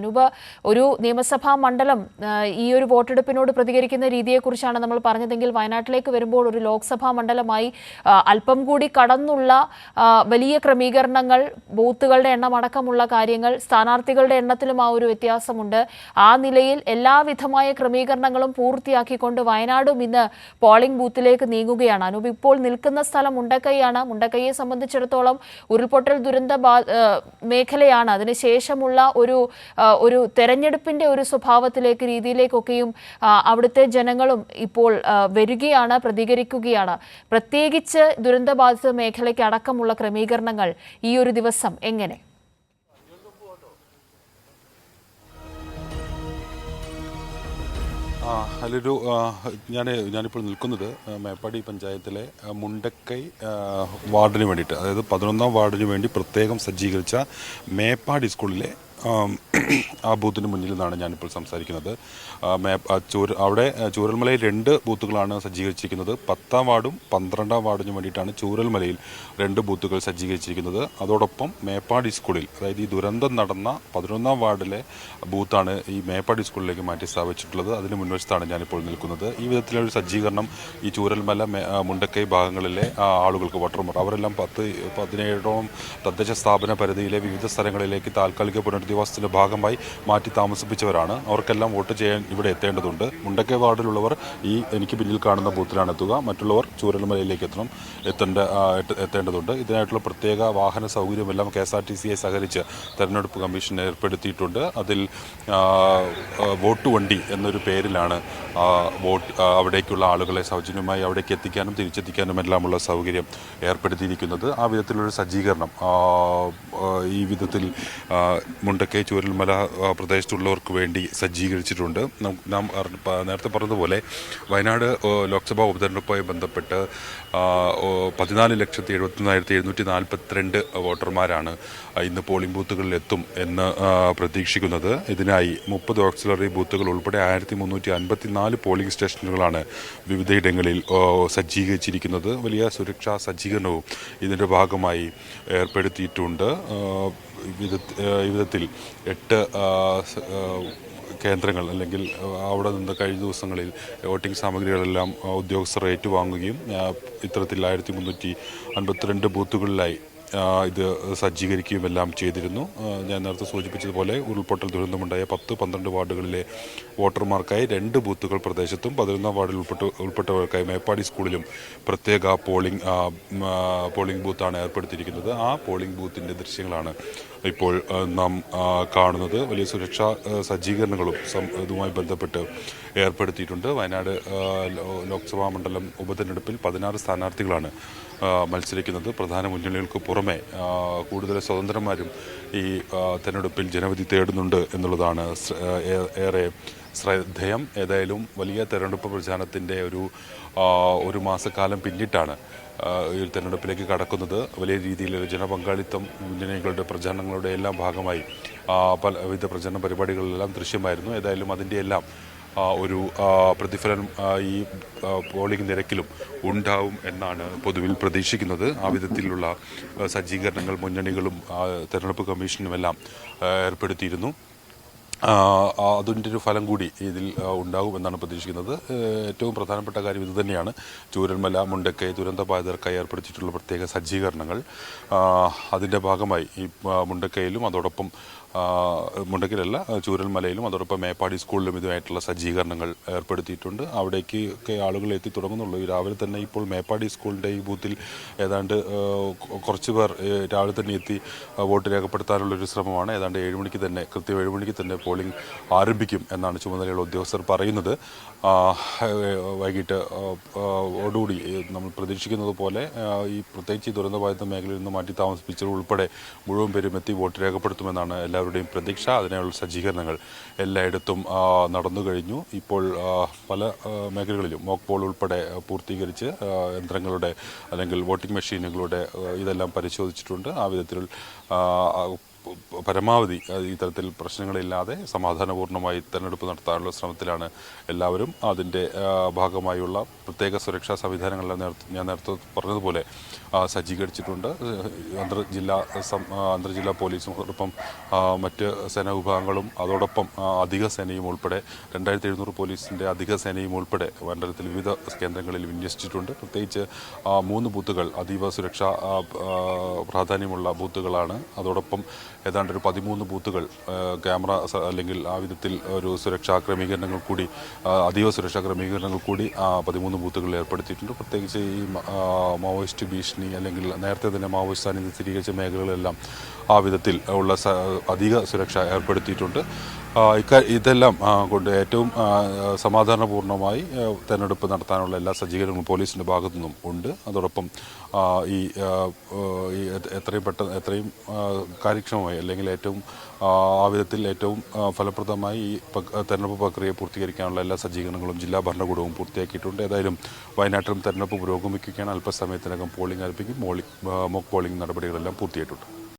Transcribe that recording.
അനൂപ്, ഒരു നിയമസഭാ മണ്ഡലം ഈ ഒരു വോട്ടെടുപ്പിനോട് പ്രതികരിക്കുന്ന രീതിയെക്കുറിച്ചാണ് നമ്മൾ പറഞ്ഞതെങ്കിൽ വയനാട്ടിലേക്ക് വരുമ്പോൾ ഒരു ലോക്സഭാ മണ്ഡലമായി അല്പം കൂടി കടന്നുള്ള വലിയ ക്രമീകരണങ്ങൾ, ബൂത്തുകളുടെ എണ്ണം അടക്കമുള്ള കാര്യങ്ങൾ, സ്ഥാനാർത്ഥികളുടെ എണ്ണത്തിലും ആ ഒരു വ്യത്യാസമുണ്ട്. ആ നിലയിൽ എല്ലാവിധമായ ക്രമീകരണങ്ങളും പൂർത്തിയാക്കിക്കൊണ്ട് വയനാടും ഇന്ന് പോളിംഗ് ബൂത്തിലേക്ക് നീങ്ങുകയാണ്. അനൂപ്, ഇപ്പോൾ നിൽക്കുന്ന സ്ഥലം മുണ്ടക്കൈയാണ്. മുണ്ടക്കൈയെ സംബന്ധിച്ചിടത്തോളം ഉരുൾപൊട്ടൽ ദുരന്ത മേഖലയാണ്. അതിനുശേഷമുള്ള ഒരു തെരഞ്ഞെടുപ്പിന്റെ ഒരു സ്വഭാവത്തിലേക്ക്, രീതിയിലേക്കൊക്കെയും അവിടുത്തെ ജനങ്ങളും ഇപ്പോൾ വരികയാണ്, പ്രതികരിക്കുകയാണ്. പ്രത്യേകിച്ച് ദുരന്തബാധിത മേഖലയ്ക്ക് അടക്കമുള്ള ക്രമീകരണങ്ങൾ ഈ ഒരു ദിവസം എങ്ങനെ? അതിലൊരു ഞാനിപ്പോൾ നിൽക്കുന്നത് മേപ്പാടി പഞ്ചായത്തിലെ മുണ്ടക്കൈ വാർഡിന് വേണ്ടിയിട്ട്, അതായത് 11ാം വാർഡിന് വേണ്ടി പ്രത്യേകം സജ്ജീകരിച്ച മേപ്പാടി സ്കൂളിലെ ആ ബൂത്തിന് മുന്നിൽ നിന്നാണ് ഞാനിപ്പോൾ സംസാരിക്കുന്നത്. അവിടെ ചൂരൽമലയിൽ 2 ബൂത്തുകളാണ് സജ്ജീകരിച്ചിരിക്കുന്നത്. 10ാം വാർഡും 12ാം വാർഡിനും വേണ്ടിയിട്ടാണ് ചൂരൽമലയിൽ 2 ബൂത്തുകൾ സജ്ജീകരിച്ചിരിക്കുന്നത്. അതോടൊപ്പം മേപ്പാടി സ്കൂളിൽ, അതായത് ഈ ദുരന്തം നടന്ന 11ാം വാർഡിലെ ബൂത്താണ് ഈ മേപ്പാടി സ്കൂളിലേക്ക് മാറ്റി സ്ഥാപിച്ചിട്ടുള്ളത്. അതിന് മുൻവശത്താണ് ഞാനിപ്പോൾ നിൽക്കുന്നത്. ഈ വിധത്തിലൊരു സജ്ജീകരണം ഈ ചൂരൽമല, മുണ്ടക്കൈ ഭാഗങ്ങളിലെ ആളുകൾക്ക്, വോട്ടർമാർ, അവരെല്ലാം 17ഓളം തദ്ദേശ സ്ഥാപന പരിധിയിലെ വിവിധ സ്ഥലങ്ങളിലേക്ക് താൽക്കാലിക പുനരധിവാസത്തിന്റെ ഭാഗമായി മാറ്റി താമസിപ്പിച്ചവരാണ്. അവർക്കെല്ലാം വോട്ട് ചെയ്യാൻ ഇവിടെ എത്തേണ്ടതുണ്ട്. മുണ്ടക്കൈ വാർഡിലുള്ളവർ എനിക്ക് പിന്നിൽ കാണുന്ന ബൂത്തിലാണ് എത്തുക. മറ്റുള്ളവർ ചൂരൽമലയിലേക്ക് എത്തേണ്ടതുണ്ട്. ഇതിനായിട്ടുള്ള പ്രത്യേക വാഹന സൗകര്യമെല്ലാം KSRTCയെ സഹകരിച്ച് തെരഞ്ഞെടുപ്പ് കമ്മീഷൻ ഏർപ്പെടുത്തിയിട്ടുണ്ട്. അതിൽ വോട്ട് വണ്ടി എന്നൊരു പേരിലാണ് അവിടേക്കുള്ള ആളുകളെ സൗജന്യമായി അവിടേക്ക് എത്തിക്കാനും തിരിച്ചെത്തിക്കാനും എല്ലാമുള്ള സൗകര്യം ഏർപ്പെടുത്തിയിരിക്കുന്നത്. ആ വിധത്തിലൊരു സജ്ജീകരണം ഈ വിധത്തിൽ മുണ്ടക്കൈ ചൂരൽമല പ്രദേശത്തുള്ളവർക്ക് വേണ്ടി സജ്ജീകരിച്ചിട്ടുണ്ട്. നാം നേരത്തെ പറഞ്ഞതുപോലെ വയനാട് ലോക്സഭാ ഉപതെരഞ്ഞെടുപ്പുമായി ബന്ധപ്പെട്ട് 14,71,742 വോട്ടർമാരാണ് ഇന്ന് പോളിംഗ് ബൂത്തുകളിൽ എത്തും എന്ന് പ്രതീക്ഷിക്കുന്നത്. ഇതിനായി 30 ഓക്സിലറി ബൂത്തുകൾ ഉൾപ്പെടെ 1354 പോളിംഗ് സ്റ്റേഷനുകളാണ് വിവിധയിടങ്ങളിൽ സജ്ജീകരിച്ചിരിക്കുന്നത്. വലിയ സുരക്ഷാ സജ്ജീകരണവും ഇതിൻ്റെ ഭാഗമായി ഏർപ്പെടുത്തിയിട്ടുണ്ട്. ഈ വിധത്തിൽ 8 കേന്ദ്രങ്ങൾ, അല്ലെങ്കിൽ അവിടെ നിന്ന് കഴിഞ്ഞ ദിവസങ്ങളിൽ വോട്ടിംഗ് സാമഗ്രികളെല്ലാം ഉദ്യോഗസ്ഥർ ഏറ്റുവാങ്ങുകയും ഇത്തരത്തിൽ 1352 ബൂത്തുകളിലായി ഇത് സജ്ജീകരിക്കുകയും എല്ലാം ചെയ്തിരുന്നു. ഞാൻ നേരത്തെ സൂചിപ്പിച്ചതുപോലെ ഉരുൾപൊട്ടൽ ദുരന്തമുണ്ടായ 10-12 വാർഡുകളിലെ വോട്ടർമാർക്കായി 2 ബൂത്തുകൾ പ്രദേശത്തും 11ാം വാർഡിൽ ഉൾപ്പെട്ടവർക്കായി മേപ്പാടി സ്കൂളിലും പ്രത്യേക പോളിംഗ് ബൂത്താണ് ഏർപ്പെടുത്തിയിരിക്കുന്നത്. ആ പോളിംഗ് ബൂത്തിൻ്റെ ദൃശ്യങ്ങളാണ് ഇപ്പോൾ നാം കാണുന്നത്. വലിയ സുരക്ഷാ സജ്ജീകരണങ്ങളും ഇതുമായി ബന്ധപ്പെട്ട് ഏർപ്പെടുത്തിയിട്ടുണ്ട്. വയനാട് ലോക്സഭാ മണ്ഡലം ഉപതെരഞ്ഞെടുപ്പിൽ 16 സ്ഥാനാർത്ഥികളാണ് മത്സരിക്കുന്നത്. പ്രധാന മുന്നണികൾക്ക് പുറമെ കൂടുതൽ സ്വതന്ത്രന്മാരും ഈ തെരഞ്ഞെടുപ്പിൽ ജനവിധി തേടുന്നുണ്ട് എന്നുള്ളതാണ് ഏറെ ശ്രദ്ധേയം. ഏതായാലും വലിയ തെരഞ്ഞെടുപ്പ് പ്രചാരണത്തിൻ്റെ ഒരു മാസക്കാലം പിന്നിട്ടാണ് ഈ തെരഞ്ഞെടുപ്പിലേക്ക് കടക്കുന്നത്. വലിയ രീതിയിലൊരു ജനപങ്കാളിത്തം മുന്നണികളുടെ പ്രചാരണങ്ങളുടെ എല്ലാം ഭാഗമായി വിവിധ പ്രചരണ പരിപാടികളിലെല്ലാം ദൃശ്യമായിരുന്നു. ഏതായാലും അതിൻ്റെ എല്ലാം ഒരു പ്രതിഫലനം ഈ പോളിംഗ് നിരക്കിലും ഉണ്ടാവും എന്നാണ് പൊതുവിൽ പ്രതീക്ഷിക്കുന്നത്. ആ വിധത്തിലുള്ള സജ്ജീകരണങ്ങൾ മുന്നണികളും തെരഞ്ഞെടുപ്പ് കമ്മീഷനുമെല്ലാം ഏർപ്പെടുത്തിയിരുന്നു. അതിൻ്റെ ഒരു ഫലം കൂടി ഇതിൽ ഉണ്ടാകുമെന്നാണ് പ്രതീക്ഷിക്കുന്നത്. ഏറ്റവും പ്രധാനപ്പെട്ട കാര്യം ഇതുതന്നെയാണ്. ചൂരൽമല, മുണ്ടക്കൈ ദുരന്തബാധിതർക്കായി ഏർപ്പെടുത്തിയിട്ടുള്ള പ്രത്യേക സജ്ജീകരണങ്ങൾ. അതിൻ്റെ ഭാഗമായി ഈ മുണ്ടക്കൈയിലും അതോടൊപ്പം മുണ്ടക്കൈയിലല്ല, ചൂരൽമലയിലും അതോടൊപ്പം മേപ്പാടി സ്കൂളിലും ഇതുമായിട്ടുള്ള സജ്ജീകരണങ്ങൾ ഏർപ്പെടുത്തിയിട്ടുണ്ട്. അവിടേക്ക് ആളുകൾ എത്തി തുടങ്ങുന്നുള്ളൂ. രാവിലെ തന്നെ ഇപ്പോൾ മേപ്പാടി സ്കൂളിൻ്റെ ഈ ബൂത്തിൽ ഏതാണ്ട് കുറച്ച് പേർ രാവിലെ തന്നെ എത്തി വോട്ട് രേഖപ്പെടുത്താനുള്ളൊരു ശ്രമമാണ്. ഏതാണ്ട് 7 മണിക്ക് തന്നെ, കൃത്യം 7 മണിക്ക് തന്നെ പോളിംഗ് ആരംഭിക്കും എന്നാണ് ചുമതലയുള്ള ഉദ്യോഗസ്ഥർ പറയുന്നത്. വൈകിട്ട് ഓടുകൂടി നമ്മൾ പ്രതീക്ഷിക്കുന്നത് പോലെ പ്രത്യേകിച്ച് ഈ ദുരന്തബാധിത മേഖലയിൽ നിന്ന് മാറ്റി താമസിപ്പിച്ചവർ ഉൾപ്പെടെ മുഴുവൻ പേരും എത്തി വോട്ട് രേഖപ്പെടുത്തുമെന്നാണ് എല്ലാവരുടെയും പ്രതീക്ഷ. അതിനുള്ള സജ്ജീകരണങ്ങൾ എല്ലായിടത്തും നടന്നു കഴിഞ്ഞു. ഇപ്പോൾ പല മേഖലകളിലും മോക്ക് പോൾ ഉൾപ്പെടെ പൂർത്തീകരിച്ച് യന്ത്രങ്ങളുടെ അല്ലെങ്കിൽ വോട്ടിംഗ് മെഷീനുകളുടെ ഇതെല്ലാം പരിശോധിച്ചിട്ടുണ്ട്. ആ വിധത്തിൽ പരമാവധി ഇത്തരത്തിൽ പ്രശ്നങ്ങളില്ലാതെ സമാധാനപൂർണ്ണമായി തെരഞ്ഞെടുപ്പ് നടത്താനുള്ള ശ്രമത്തിലാണ് എല്ലാവരും. അതിൻ്റെ ഭാഗമായുള്ള പ്രത്യേക സുരക്ഷാ സംവിധാനങ്ങളെല്ലാം ഞാൻ നേരത്തെ പറഞ്ഞതുപോലെ സജ്ജീകരിച്ചിട്ടുണ്ട്. അന്തർജില്ലാ പോലീസും ഒപ്പം മറ്റ് സേനാ വിഭാഗങ്ങളും അതോടൊപ്പം അധിക സേനയും ഉൾപ്പെടെ 2700 പോലീസിൻ്റെ അധിക സേനയും ഉൾപ്പെടെ മണ്ഡലത്തിൽ വിവിധ കേന്ദ്രങ്ങളിൽ വിന്യസിച്ചിട്ടുണ്ട്. പ്രത്യേകിച്ച് 3 ബൂത്തുകൾ അതീവ സുരക്ഷാ പ്രാധാന്യമുള്ള ബൂത്തുകളാണ്. അതോടൊപ്പം ഏതാണ്ട് ഒരു 13 ബൂത്തുകൾ ക്യാമറ അല്ലെങ്കിൽ ആ വിധത്തിൽ ഒരു സുരക്ഷാ ക്രമീകരണങ്ങൾ കൂടി അതീവ സുരക്ഷാ ക്രമീകരണങ്ങൾ കൂടി 13 ബൂത്തുകളിൽ ഏർപ്പെടുത്തിയിട്ടുണ്ട്. പ്രത്യേകിച്ച് ഈ മാവോയിസ്റ്റ് ഭീഷണി അല്ലെങ്കിൽ നേരത്തെ തന്നെ മാവോയിസ്റ്റ് സാന്നിധ്യം സ്ഥിരീകരിച്ച മേഖലകളെല്ലാം ആ വിധത്തിൽ ഉള്ള അധിക സുരക്ഷ ഏർപ്പെടുത്തിയിട്ടുണ്ട്. ഇതെല്ലാം കൊണ്ട് ഏറ്റവും സമാധാനപൂർണ്ണമായി തെരഞ്ഞെടുപ്പ് നടത്താനുള്ള എല്ലാ സജ്ജീകരണങ്ങളും പോലീസിൻ്റെ ഭാഗത്തു നിന്നും ഉണ്ട്. അതോടൊപ്പം എത്രയും കാര്യക്ഷമമായി അല്ലെങ്കിൽ ഏറ്റവും ആ വിധത്തിൽ ഏറ്റവും ഫലപ്രദമായി ഈ തെരഞ്ഞെടുപ്പ് പ്രക്രിയ പൂർത്തീകരിക്കാനുള്ള എല്ലാ സജ്ജീകരണങ്ങളും ജില്ലാ ഭരണകൂടവും പൂർത്തിയാക്കിയിട്ടുണ്ട്. ഏതായാലും വയനാട്ടിലും തെരഞ്ഞെടുപ്പ് പുരോഗമിക്കുകയാണ്. അല്പസമയത്തിനകം പോളിംഗ് ആരംഭിക്കും. മോക്ക് പോളിംഗ് നടപടികളെല്ലാം പൂർത്തിയായിട്ടുണ്ട്.